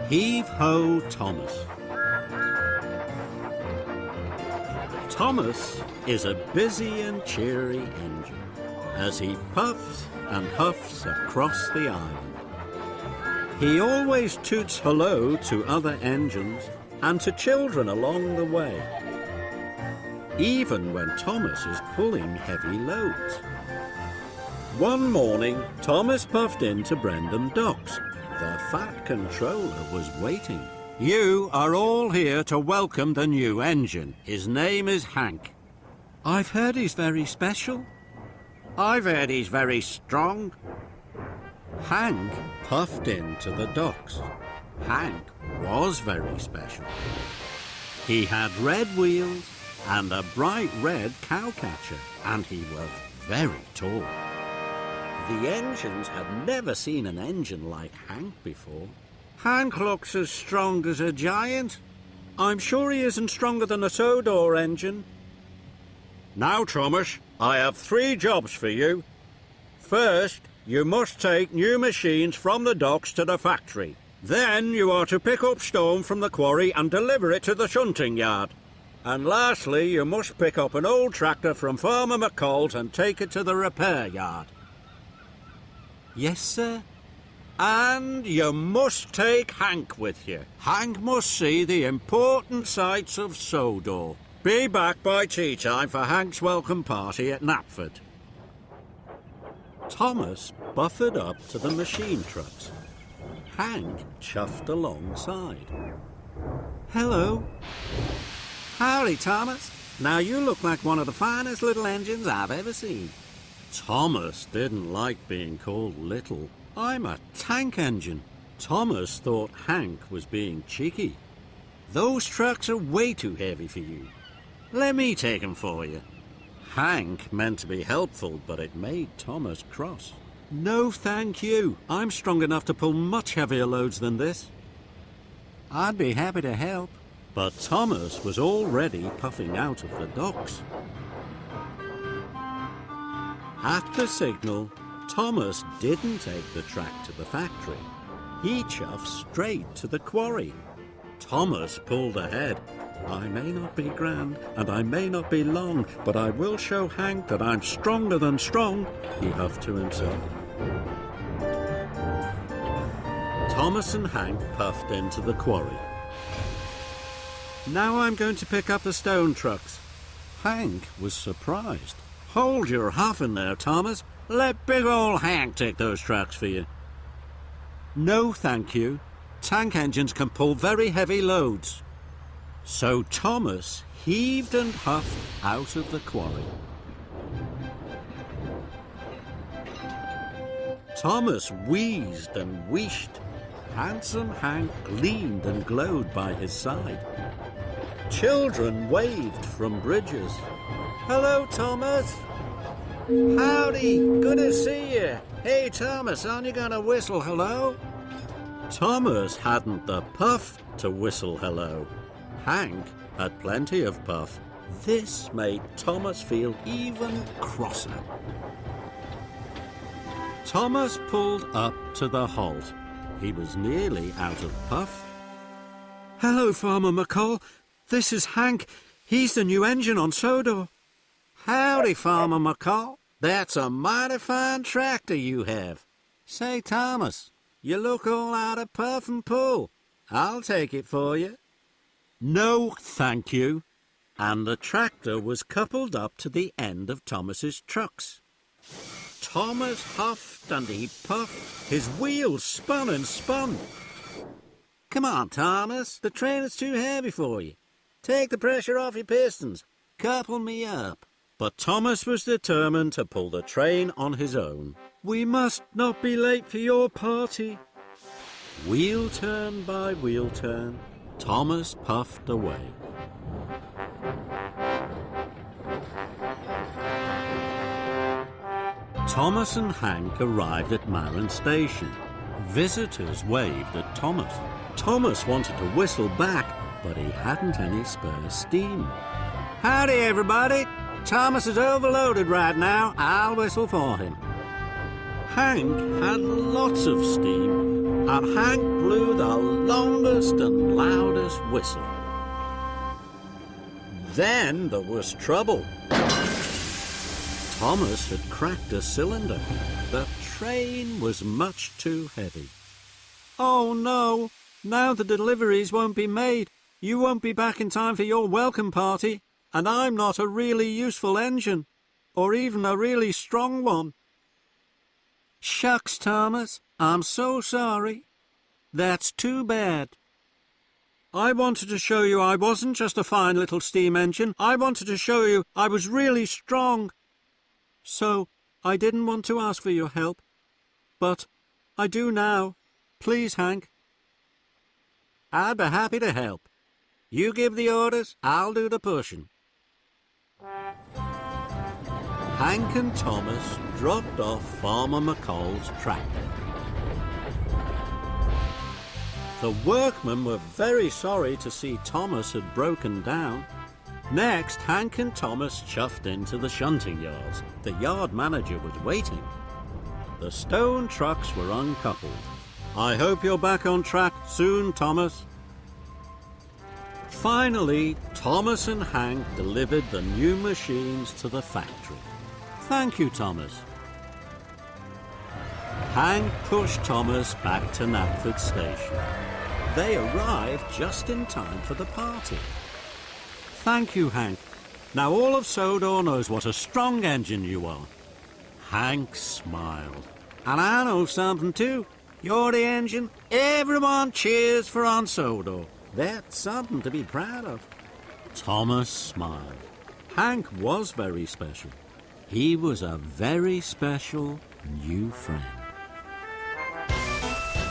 Heave-ho, Thomas. Thomas is a busy and cheery engine as he puffs and huffs across the island. He always toots hello to other engines and to children along the way, even when Thomas is pulling heavy loads. One morning, Thomas puffed into Brendam Docks. The Fat Controller was waiting. You are all here to welcome the new engine. His name is Hank. I've heard he's very special. I've heard he's very strong. Hank puffed into the docks. Hank was very special. He had red wheels and a bright red cowcatcher, and he was very tall. The engines had never seen an engine like Hank before. Hank looks as strong as a giant. I'm sure he isn't stronger than a Sodor engine. Now, Thomas, I have 3 jobs for you. First, you must take new machines from the docks to the factory. Then you are to pick up stone from the quarry and deliver it to the shunting yard. And lastly, you must pick up an old tractor from Farmer McCall's and take it to the repair yard. Yes, sir. And you must take Hank with you. Hank must see the important sights of Sodor. Be back by tea time for Hank's welcome party at Knapford. Thomas buffered up to the machine trucks. Hank chuffed alongside. Hello. Howdy, Thomas. Now you look like one of the finest little engines I've ever seen. Thomas didn't like being called little. I'm a tank engine. Thomas thought Hank was being cheeky. Those trucks are way too heavy for you. Let me take them for you. Hank meant to be helpful, but it made Thomas cross. No, thank you. I'm strong enough to pull much heavier loads than this. I'd be happy to help. But Thomas was already puffing out of the docks. At the signal, Thomas didn't take the track to the factory. He chuffed straight to the quarry. Thomas pulled ahead. I may not be grand and I may not be long, but I will show Hank that I'm stronger than strong, he huffed to himself. Thomas and Hank puffed into the quarry. Now I'm going to pick up the stone trucks. Hank was surprised. Hold your huffing there, Thomas. Let big old Hank take those trucks for you. No, thank you. Tank engines can pull very heavy loads. So Thomas heaved and huffed out of the quarry. Thomas wheezed and wheeshed. Handsome Hank gleamed and glowed by his side. Children waved from bridges. Hello, Thomas. Howdy, good to see you. Hey, Thomas, aren't you gonna whistle hello? Thomas hadn't the puff to whistle hello. Hank had plenty of puff. This made Thomas feel even crosser. Thomas pulled up to the halt. He was nearly out of puff. Hello, Farmer McCall. This is Hank. He's the new engine on Sodor. Howdy, Farmer McCall. That's a mighty fine tractor you have. Say, Thomas, you look all out of puff and pull. I'll take it for you. No, thank you. And the tractor was coupled up to the end of Thomas's trucks. Thomas huffed and he puffed. His wheels spun and spun. Come on, Thomas. The train is too heavy for you. Take the pressure off your pistons. Couple me up. But Thomas was determined to pull the train on his own. We must not be late for your party. Wheel turn by wheel turn, Thomas puffed away. Thomas and Hank arrived at Malin Station. Visitors waved at Thomas. Thomas wanted to whistle back, but he hadn't any spare steam. Howdy, everybody. Thomas is overloaded right now. I'll whistle for him. Hank had lots of steam, and Hank blew the longest and loudest whistle. Then there was trouble. Thomas had cracked a cylinder. The train was much too heavy. Oh no! Now the deliveries won't be made. You won't be back in time for your welcome party, and I'm not a really useful engine, or even a really strong one. Shucks, Thomas, I'm so sorry. That's too bad. I wanted to show you I wasn't just a fine little steam engine. I wanted to show you I was really strong. So I didn't want to ask for your help, but I do now. Please, Hank. I'd be happy to help. You give the orders, I'll do the pushing. Hank and Thomas dropped off Farmer McColl's tractor. The workmen were very sorry to see Thomas had broken down. Next, Hank and Thomas chuffed into the shunting yards. The yard manager was waiting. The stone trucks were uncoupled. I hope you're back on track soon, Thomas. Finally, Thomas and Hank delivered the new machines to the factory. Thank you, Thomas. Hank pushed Thomas back to Knapford Station. They arrived just in time for the party. Thank you, Hank. Now all of Sodor knows what a strong engine you are. Hank smiled. And I know something too. You're the engine. Everyone cheers for on Sodor. That's something to be proud of. Thomas smiled. Hank was very special. He was a very special new friend.